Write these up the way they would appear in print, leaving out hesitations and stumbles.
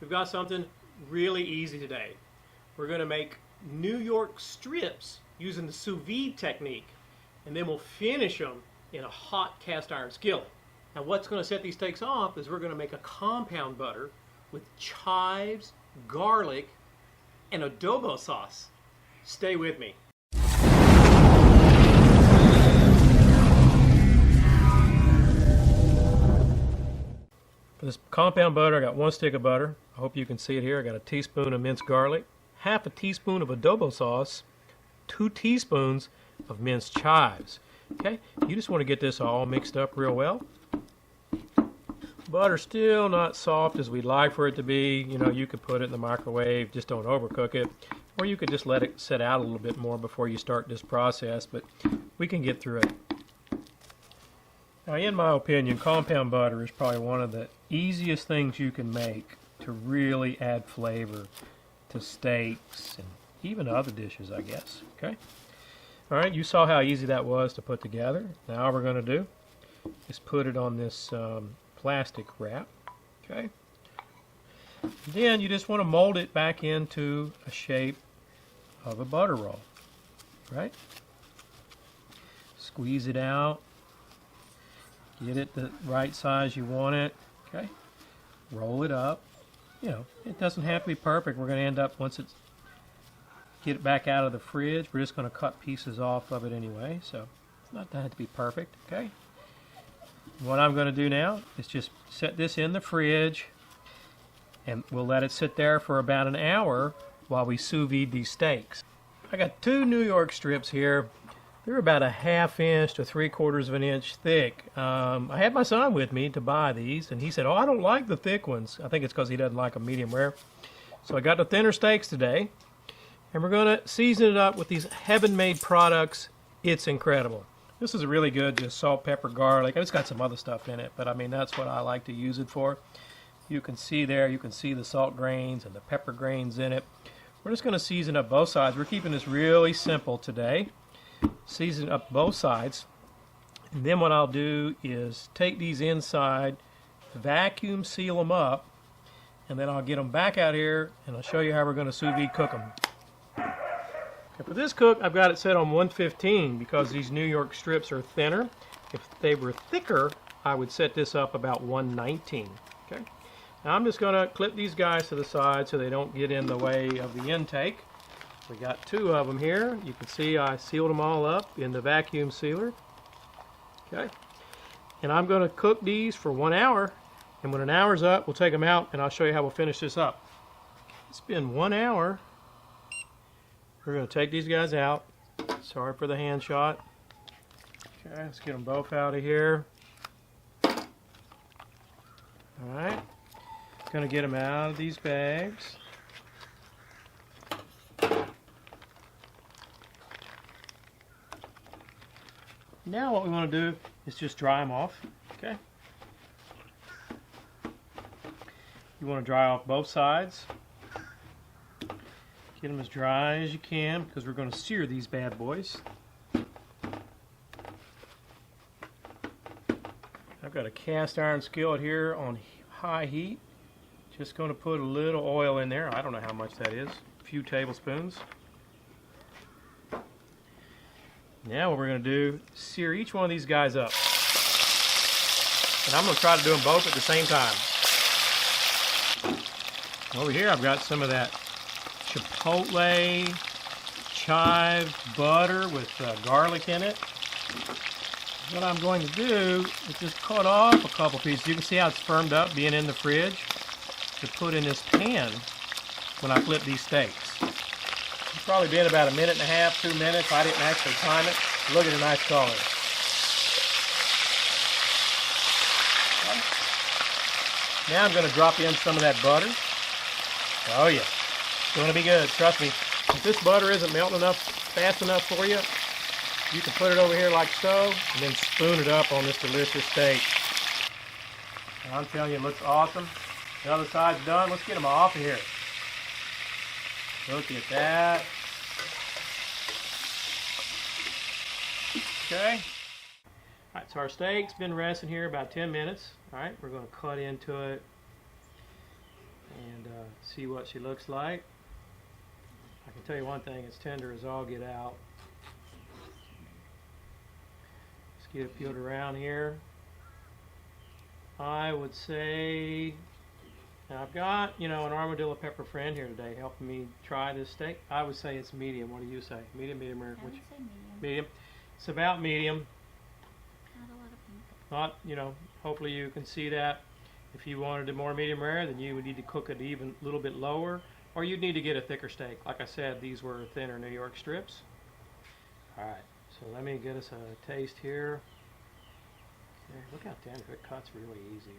We've got something really easy today. We're going to make New York strips using the sous vide technique, and then we'll finish them in a hot cast iron skillet. Now what's going to set these steaks off is we're going to make a compound butter with chives, garlic, and adobo sauce. Stay with me. For this compound butter, I got 1 stick of butter. I hope you can see it here. I got a teaspoon of minced garlic, half a teaspoon of adobo sauce, 2 teaspoons of minced chives. Okay, you just want to get this all mixed up real well. Butter's still not soft as we'd like for it to be. You know, you could put it in the microwave, just don't overcook it. Or you could just let it set out a little bit more before you start this process, but we can get through it. Now, in my opinion, compound butter is probably one of the easiest things you can make to really add flavor to steaks and even other dishes, I guess. Okay? All right, you saw how easy that was to put together. Now all we're going to do is put it on this plastic wrap. Okay? Then you just want to mold it back into a shape of a butter roll. Right? Squeeze it out. Get it the right size you want it. Okay? Roll it up. You know, it doesn't have to be perfect. We're going to end up, once it's get it back out of the fridge, we're just going to cut pieces off of it anyway, so it's not going to have to be perfect. Okay? What I'm going to do now is just set this in the fridge, and we'll let it sit there for about an hour while we sous vide these steaks. I got 2 New York strips here. They're about a 1/2 inch to 3/4 of an inch thick. I had my son with me to buy these, and he said, "Oh, I don't like the thick ones." I think it's because he doesn't like them medium rare. So I got the thinner steaks today, and we're going to season it up with these heaven-made products. It's incredible. This is really good, just salt, pepper, garlic. It's got some other stuff in it, but I mean, that's what I like to use it for. You can see there, you can see the salt grains and the pepper grains in it. We're just going to season up both sides. We're keeping this really simple today. Season up both sides, and then what I'll do is take these inside, vacuum seal them up, and then I'll get them back out here and I'll show you how we're going to sous vide cook them. Okay, for this cook, I've got it set on 115 because these New York strips are thinner. If they were thicker, I would set this up about 119. Okay. Now I'm just going to clip these guys to the side so they don't get in the way of the intake. We got 2 of them here. You can see I sealed them all up in the vacuum sealer. Okay. And I'm going to cook these for 1 hour. And when an hour's up, we'll take them out and I'll show you how we'll finish this up. It's been 1 hour. We're going to take these guys out. Sorry for the hand shot. Okay, let's get them both out of here. Alright. Going to get them out of these bags. Now what we want to do is just dry them off, okay? You want to dry off both sides. Get them as dry as you can because we're going to sear these bad boys. I've got a cast iron skillet here on high heat. Just going to put a little oil in there. I don't know how much that is. A few tablespoons. Now what we're going to do is sear each one of these guys up. And I'm going to try to do them both at the same time. Over here I've got some of that chipotle chive butter with garlic in it. What I'm going to do is just cut off a couple pieces. You can see how it's firmed up being in the fridge to put in this pan when I flip these steaks. It's probably been about 1.5 minutes, 2 minutes. I didn't actually time it. Look at the nice color. Okay. Now I'm going to drop in some of that butter. Oh yeah, it's going to be good. Trust me. If this butter isn't melting enough, fast enough for you, you can put it over here like so, and then spoon it up on this delicious steak. I'm telling you, it looks awesome. The other side's done. Let's get them off of here. Look at that. Okay. All right, so our steak's been resting here about 10 minutes. All right, we're going to cut into it. And see what she looks like. I can tell you one thing, it's tender as all get out. Let's get it peeled around here. I would say, now I've got, you know, an armadillo pepper friend here today helping me try this steak. I would say it's medium. What do you say? Medium, medium rare? I would say medium. Medium. It's about medium. Not a lot of pink. Not, you know, hopefully you can see that. If you wanted it more medium rare, then you would need to cook it even a little bit lower, or you'd need to get a thicker steak. Like I said, these were thinner New York strips. All right, so let me get us a taste here. Okay, look how tender, it cuts really easy.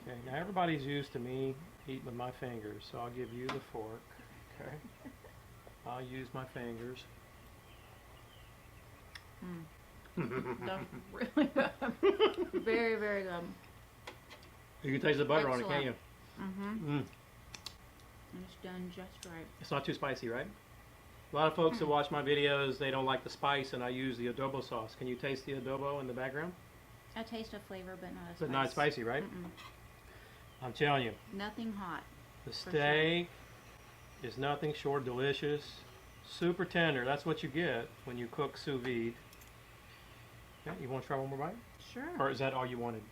Okay, now everybody's used to me eating with my fingers, so I'll give you the fork. Okay, I'll use my fingers. That's really good. Very, very good. You can taste the butter on it, can't you? Mm-hmm. It's done just right. It's not too spicy, right? A lot of folks that watch my videos, they don't like the spice, and I use the adobo sauce. Can you taste the adobo in the background? I taste a flavor, but not a spice. But not spicy, right? I'm telling you. Nothing hot. The steak is nothing short of delicious. Super tender. That's what you get when you cook sous vide. Yeah, you want to try one more bite? Sure. Or is that all you wanted?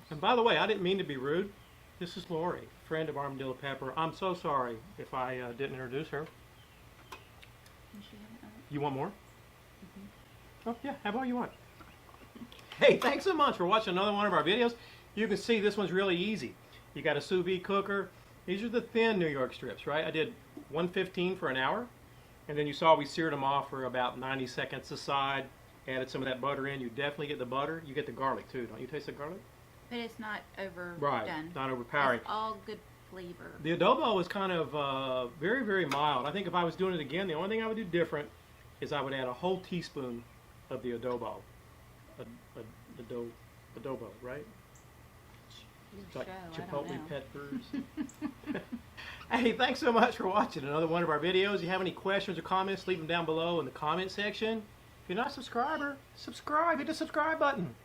And by the way, I didn't mean to be rude. This is Lori, friend of Armadillo Pepper. I'm so sorry if I didn't introduce her. You want more? Oh, yeah, have all you want. Hey, thanks so much for watching another one of our videos. You can see this one's really easy. You got a sous vide cooker. These are the thin New York strips, right? I did 115 for an hour. And then you saw we seared them off for about 90 seconds aside. Added some of that butter in. You definitely get the butter. You get the garlic too. Don't you taste the garlic? But it's not overdone. Right, not overpowering. It's all good flavor. The adobo is kind of very, very mild. I think if I was doing it again, the only thing I would do different is I would add a whole teaspoon of the adobo. Adobo, right? It's like chipotle peppers. Hey, thanks so much for watching another one of our videos. If you have any questions or comments, leave them down below in the comment section. If you're not a subscriber, subscribe. Hit the subscribe button.